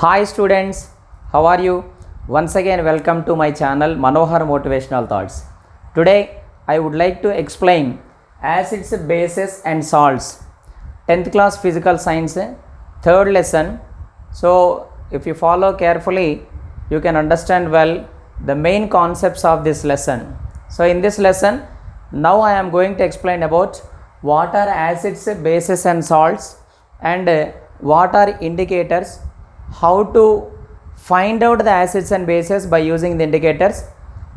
Hi students, how are you? Once again welcome to my channel Manohar Motivational Thoughts. Today I would like to explain acids, bases and salts. 10th class physical science, third lesson. So if you follow carefully, you can understand well the main concepts of this lesson. So in this lesson, now I am going to explain about what are acids, bases and salts, and what are indicators, how to find out the acids and bases by using the indicators,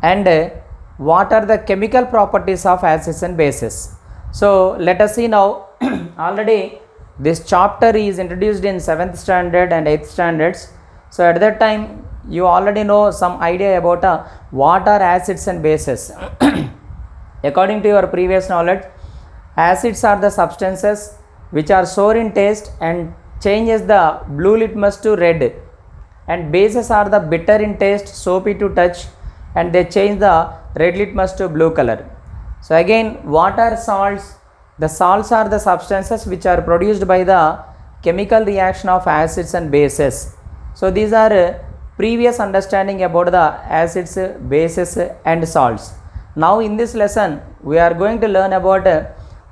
and what are the chemical properties of acids and bases. So let us see now. Already this chapter is introduced in 7th standard and 8th standards. So at that time you already know some idea about what are acids and bases. According to your previous knowledge, acids are the substances which are sour in taste and changes the blue litmus to red, and bases are the bitter in taste, soapy to touch, and they change the red litmus to blue color. So again, what are salts? The salts are the substances which are produced by the chemical reaction of acids and bases. So these are previous understanding about the acids, bases and salts. Now in this lesson we are going to learn about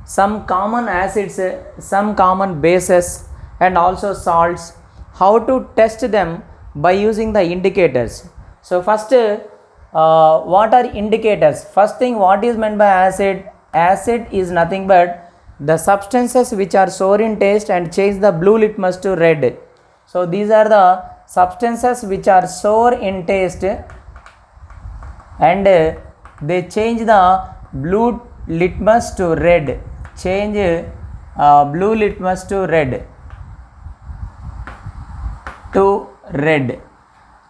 some common acids, some common bases and also salts, how to test them by using the indicators. So first, what are indicators? First thing, what is meant by acid? Acid is nothing but the substances which are sour in taste and change the blue litmus to red. So these are the substances which are sour in taste and they change the blue litmus to red. Change blue litmus to red.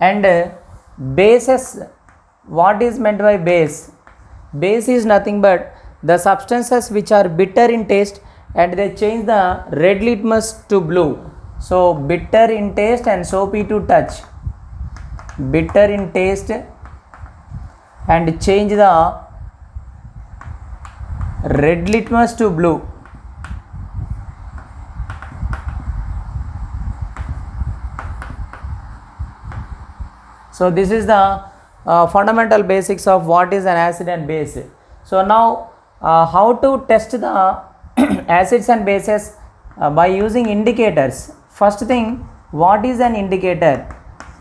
And bases, what is meant by base? Base is nothing but the substances which are bitter in taste and they change the red litmus to blue. So bitter in taste and soapy to touch. Bitter in taste and change the red litmus to blue. So this is the fundamental basics of what is an acid and base. So now how to test the acids and bases by using indicators. First thing, what is an indicator?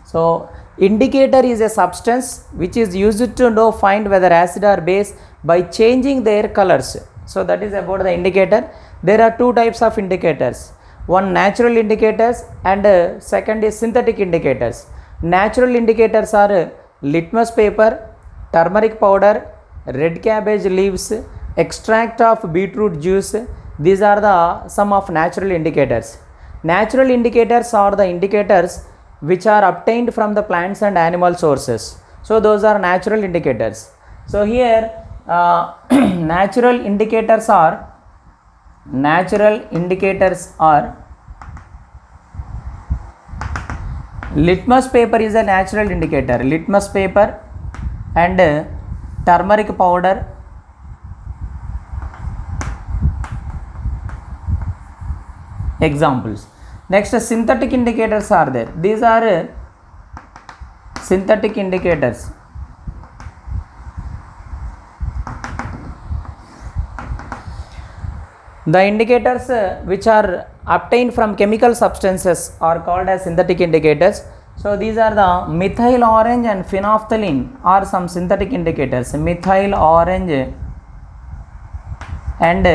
So indicator is a substance which is used to find whether acid or base by changing their colors. So that is about the indicator. There are two types of indicators. One, natural indicators, and second is synthetic indicators. Natural indicators are litmus paper, turmeric powder, red cabbage leaves, extract of beetroot juice. These are the some of natural indicators. Natural indicators are the indicators which are obtained from the plants and animal sources. So those are natural indicators. So here natural indicators are litmus paper is a natural indicator. Litmus paper and turmeric powder, examples. Next, synthetic indicators are there. These are synthetic indicators. The indicators which are obtained from chemical substances are called as synthetic indicators. So these are the methyl orange and phenolphthalein are some synthetic indicators. Methyl orange and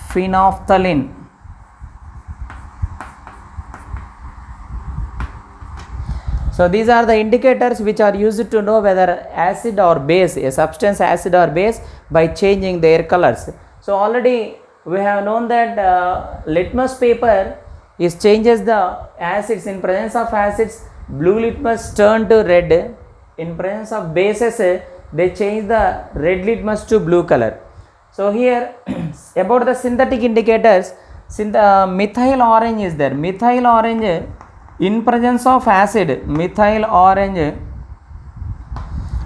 phenolphthalein. So these are the indicators which are used to know whether acid or base, a substance acid or base, by changing their colors. So already we have known that litmus paper changes the acids. In presence of acids, blue litmus turn to red. In presence of bases, they change the red litmus to blue color. So here about the synthetic indicators, methyl orange is there. Methyl orange, in presence of acid, methyl orange,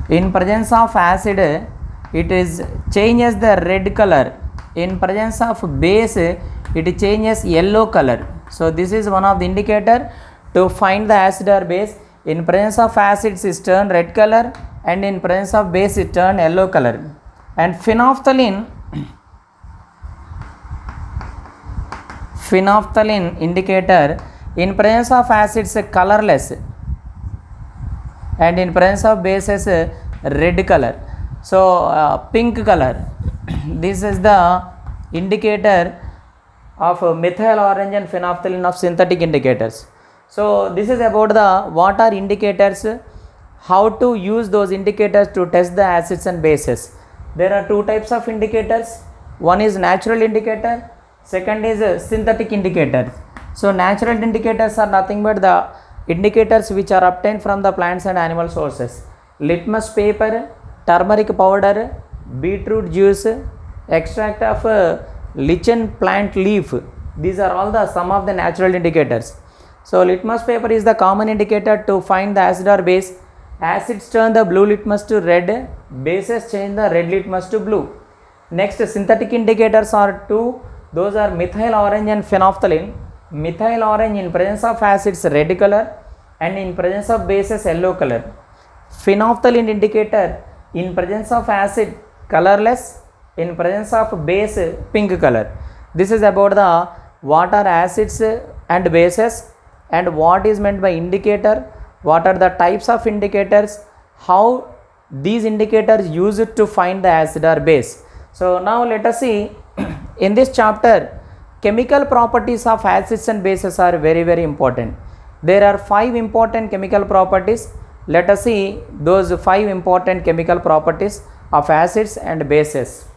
in presence of acid, it is changes the red color. In presence of base, it changes yellow color. So this is one of the indicator to find the acid or base. In presence of acids it turn red color, and in presence of base it turn yellow color. And phenolphthalein indicator, in presence of acids colorless, and in presence of bases red color. So pink color. This is the indicator of methyl orange and phenolphthalein of synthetic indicators. So this is about the what are indicators, how to use those indicators to test the acids and bases. There are two types of indicators. One is natural indicator, second is synthetic indicator. So natural indicators are nothing but the indicators which are obtained from the plants and animal sources. Litmus paper, turmeric powder, beetroot juice, extract of lichen plant leaf. These are all the some of the natural indicators. So litmus paper is the common indicator to find the acid or base. Acids turn the blue litmus to red, bases change the red litmus to blue. Next, synthetic indicators are two. Those are methyl orange and phenolphthalein. Methyl orange in presence of acids red color, and in presence of bases yellow color. Phenolphthalein indicator, in presence of acid colorless, in presence of base pink color. This is about the what are acids and bases, and what is meant by indicator, what are the types of indicators, how these indicators used to find the acid or base. So now let us see in this chapter, chemical properties of acids and bases are very, very important. There are 5 important chemical properties. Let us see those 5 important chemical properties of acids and bases.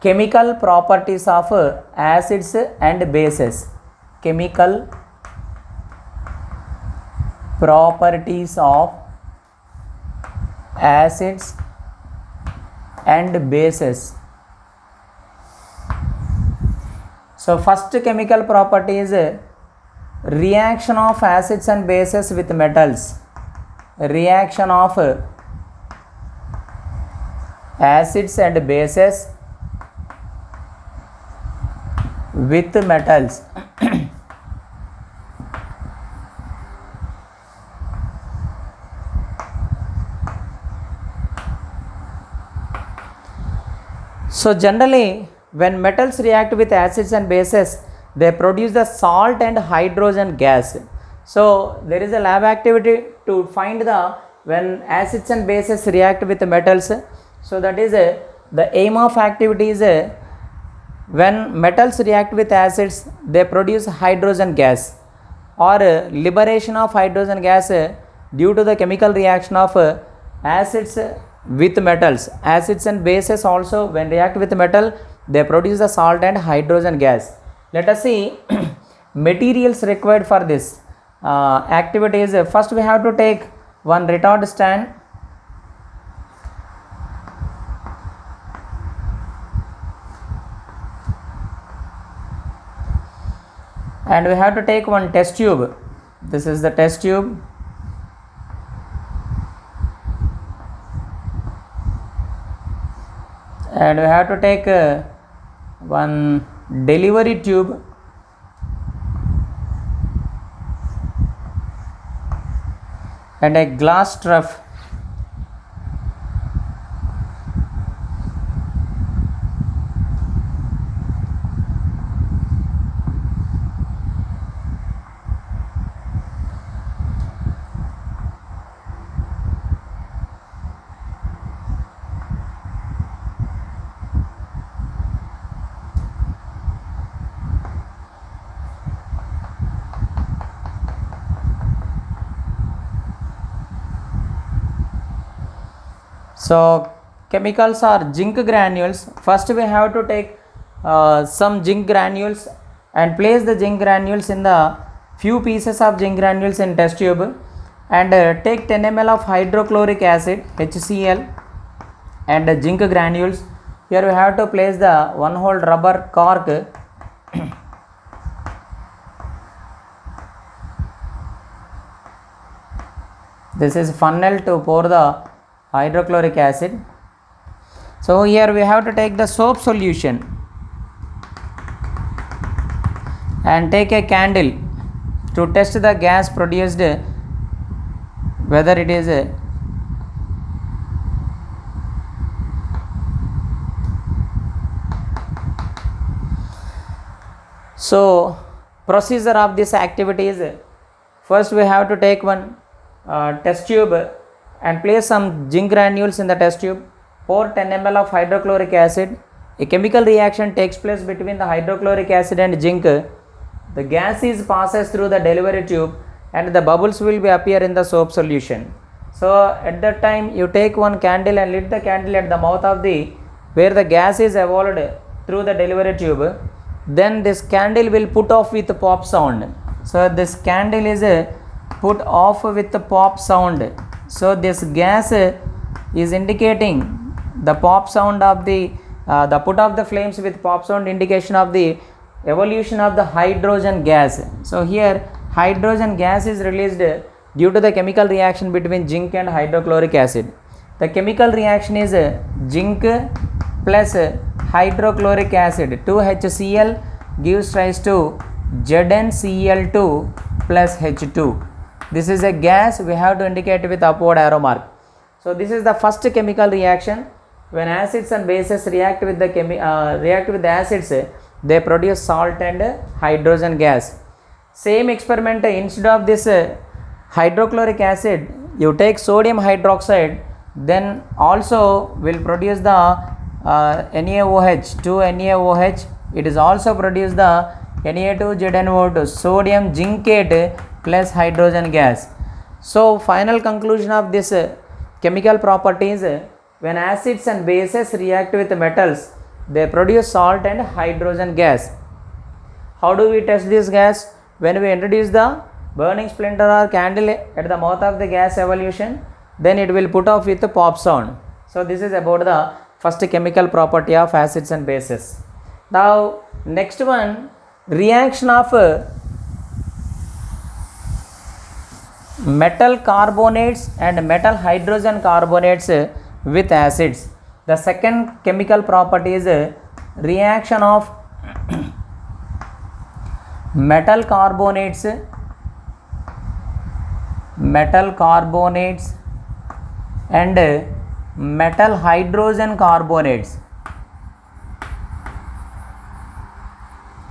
Chemical properties of acids and bases. Chemical properties of acids and bases. So first chemical property is reaction of acids and bases with metals. Reaction of acids and bases with metals. So generally when metals react with acids and bases, they produce the salt and hydrogen gas. So there is a lab activity to find the when acids and bases react with metals. So that is the aim of activity is when metals react with acids, they produce hydrogen gas, or liberation of hydrogen gas due to the chemical reaction of acids with metals. Acids and bases also when react with metal, they produce the salt and hydrogen gas. Let us see materials required for this activities. First we have to take one retard stand, and we have to take one test tube. This is the test tube. And we have to take one delivery tube, and a glass trough. So chemicals are zinc granules. First we have to take some zinc granules and place the zinc granules in the few pieces of zinc granules in test tube, and take 10 ml of hydrochloric acid HCl and zinc granules. Here we have to place the one hole rubber cork. This is funnel to pour the hydrochloric acid. So here we have to take the soap solution and take a candle to test the gas produced, whether it is so procedure of this activity is, first we have to take one test tube and place some zinc granules in the test tube. Pour 10 ml of hydrochloric acid. A chemical reaction takes place between the hydrochloric acid and zinc. The gas is passes through the delivery tube and the bubbles will be appear in the soap solution. So at that time you take one candle and lit the candle at the mouth of the where the gas is evolved through the delivery tube. Then this candle will put off with pop sound. So this candle is put off with the pop sound. So this gas is indicating the pop sound of the put of the flames with pop sound, indication of the evolution of the hydrogen gas. So here hydrogen gas is released due to the chemical reaction between zinc and hydrochloric acid. The chemical reaction is zinc plus hydrochloric acid. 2HCl gives rise to ZnCl2 plus H2. This is a gas, we have to indicate with upward arrow mark. So this is the first chemical reaction. When acids and bases react with the acids, they produce salt and hydrogen gas. Same experiment, instead of this hydrochloric acid, you take sodium hydroxide, then also will produce the NaOH, 2NaOH. It is also produce the Na2ZnO2, sodium zincate plus hydrogen gas. So final conclusion of this chemical properties, when acids and bases react with metals, they produce salt and hydrogen gas. How do we test this gas? When we introduce the burning splinter or candle at the mouth of the gas evolution, then it will put off with the pop sound. So this is about the first chemical property of acids and bases. Now next one, reaction of metal carbonates and metal hydrogen carbonates with acids. The second chemical property is reaction of metal carbonates and metal hydrogen carbonates.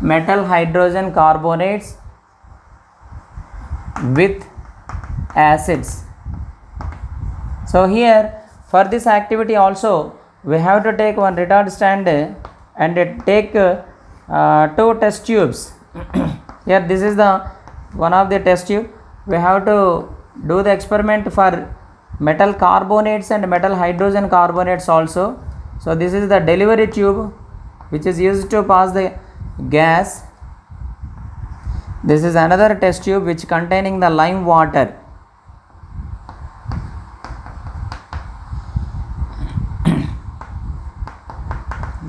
Metal hydrogen carbonates with acids. So here for this activity also we have to take one retard stand and take two test tubes. Here this is the one of the test tube. We have to do the experiment for metal carbonates and metal hydrogen carbonates also. So this is the delivery tube which is used to pass the gas. This is another test tube which containing the lime water.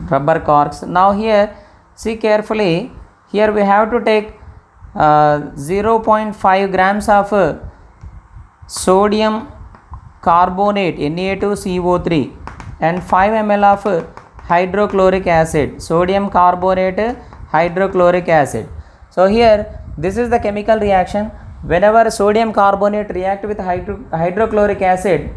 Rubber corks. Now here see carefully, here we have to take 0.5 grams of sodium carbonate Na2CO3 and 5 ml of hydrochloric acid, sodium carbonate hydrochloric acid. So here this is the chemical reaction. Whenever sodium carbonate react with hydrochloric acid,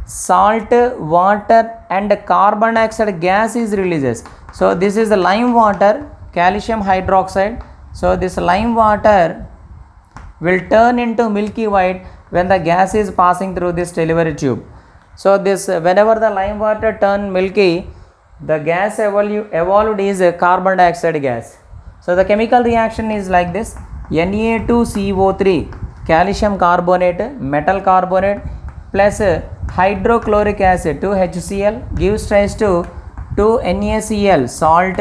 salt, water and carbon dioxide gas is releases. So this is the lime water, calcium hydroxide. So this lime water will turn into milky white when the gas is passing through this delivery tube. So this whenever the lime water turn milky, the gas evolved is a carbon dioxide gas. So the chemical reaction is like this: Na2CO3, calcium carbonate, metal carbonate plus hydrochloric acid, 2HCl gives rise to 2NaCl, salt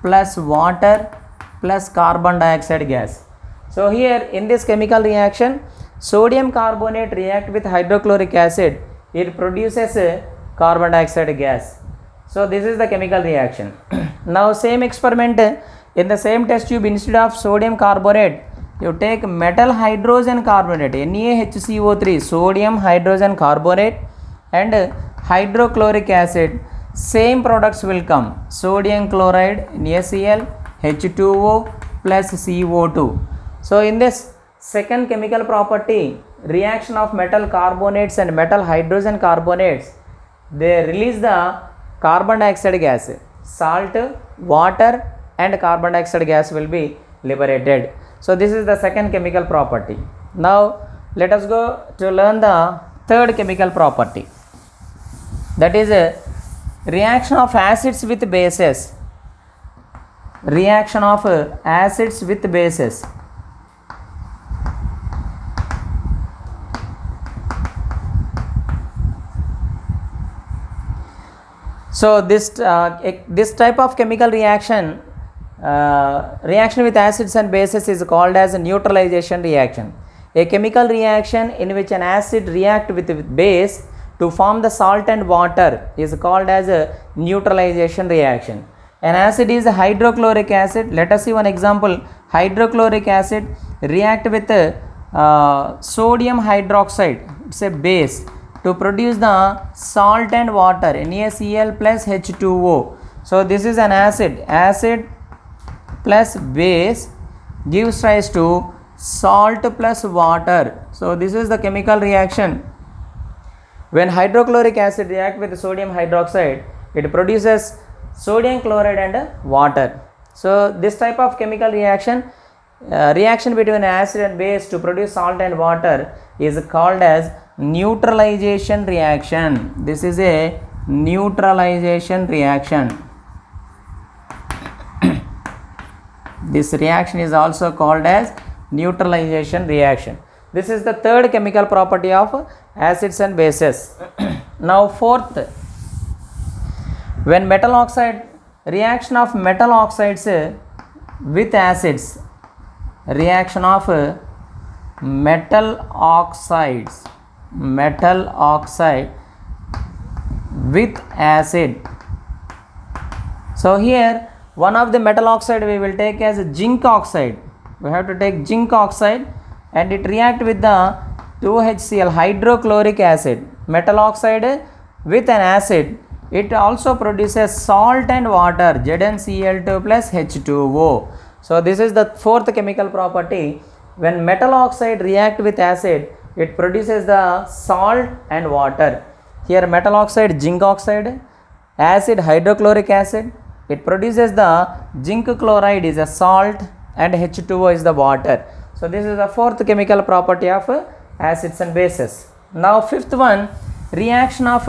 plus water plus carbon dioxide gas. So here in this chemical reaction, sodium carbonate react with hydrochloric acid, it produces a carbon dioxide gas. So this is the chemical reaction. Now same experiment, in the same test tube, instead of sodium carbonate, you take metal hydrogen carbonate, NaHCO3, sodium hydrogen carbonate and hydrochloric acid. same products will come. Sodium chloride NaCl, H2O plus CO2. So in this second chemical property, reaction of metal carbonates and metal hydrogen carbonates, they release the carbon dioxide gas. Salt, water and carbon dioxide gas will be liberated. So this is the second chemical property. Now let us go to learn the third chemical property, that is a reaction of acids with bases. Reaction of acids with bases. So this type of chemical reaction, reaction with acids and bases, is called as a neutralization reaction. A chemical reaction in which an acid react with base to form the salt and water is called as a neutralization reaction. An acid is a hydrochloric acid. Let us see one example. Hydrochloric acid react with sodium hydroxide, it's a base, to produce the salt and water NaCl plus H2O. So this is an acid. Acid plus base gives rise to salt plus water. So this is the chemical reaction. When hydrochloric acid react with sodium hydroxide, it produces sodium chloride and water. So this type of chemical reaction, reaction between acid and base to produce salt and water, is called as neutralization reaction. This is a neutralization reaction. This reaction is also called as neutralization reaction. This is the third chemical property of acids and bases. Now fourth, when metal oxide, reaction of metal oxides with acids, reaction of metal oxide with acid. So here one of the metal oxide we will take as zinc oxide. We have to take zinc oxide and it react with the 2HCl, hydrochloric acid. Metal oxide with an acid, it also produces salt and water, ZnCl2 plus H2O. So this is the fourth chemical property. When metal oxide react with acid, it produces the salt and water. Here metal oxide, zinc oxide, acid, hydrochloric acid, it produces the zinc chloride is a salt and H2O is the water. So this is the fourth chemical property of acids and bases. Now fifth one, reaction of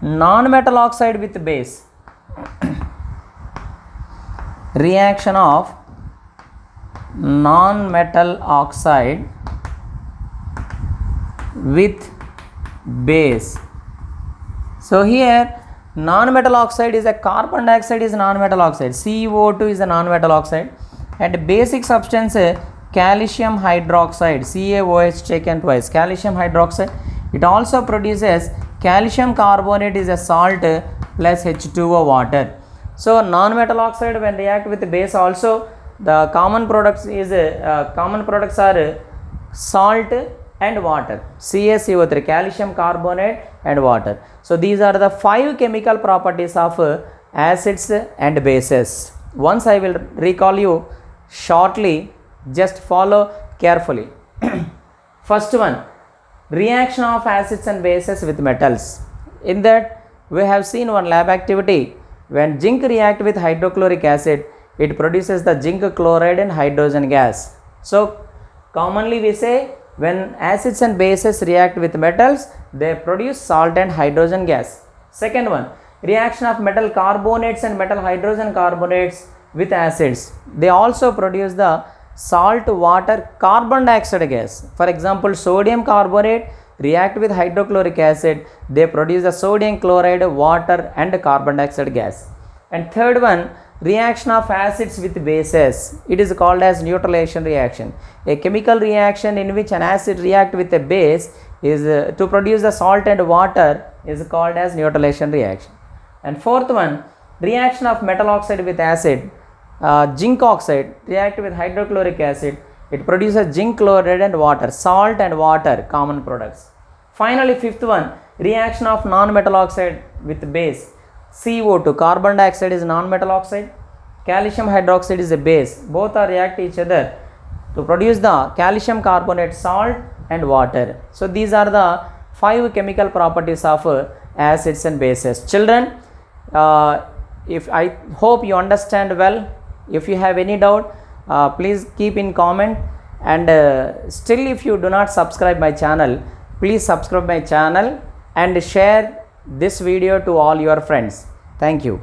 non-metal oxide with base. Reaction of non-metal oxide with base. So here non-metal oxide is a carbon dioxide is non-metal oxide, CO2 is a non-metal oxide, and basic substance calcium hydroxide, CaOH taken twice, calcium hydroxide, it also produces calcium carbonate is a salt plus H2O water. So non-metal oxide when react with base also, the common products are salt and water, CaCO3, calcium carbonate and water. So these are the 5 chemical properties of acids and bases. Once I will recall you shortly, just follow carefully. First one, reaction of acids and bases with metals. In that we have seen one lab activity. When zinc react with hydrochloric acid, it produces the zinc chloride and hydrogen gas. So commonly we say when acids and bases react with metals, they produce salt and hydrogen gas. Second one, reaction of metal carbonates and metal hydrogen carbonates with acids, they also produce the salt, water, carbon dioxide gas. For example, sodium carbonate react with hydrochloric acid, they produce the sodium chloride, water and carbon dioxide gas. And third one, reaction of acids with bases, it is called as neutralization reaction. A chemical reaction in which an acid react with a base is to produce the salt and water is called as neutralization reaction. And fourth one, reaction of metal oxide with acid, zinc oxide react with hydrochloric acid, it produces zinc chloride and water, salt and water, common products. Finally fifth one, reaction of non-metal oxide with base, CO2, carbon dioxide is non-metal oxide, calcium hydroxide is a base. Both are react each other to produce the calcium carbonate salt and water. So these are the 5 chemical properties of acids and bases. Children, if I hope you understand well. If you have any doubt, please keep in comment, and still if you do not subscribe my channel, please subscribe my channel and share this video to all your friends. Thank you.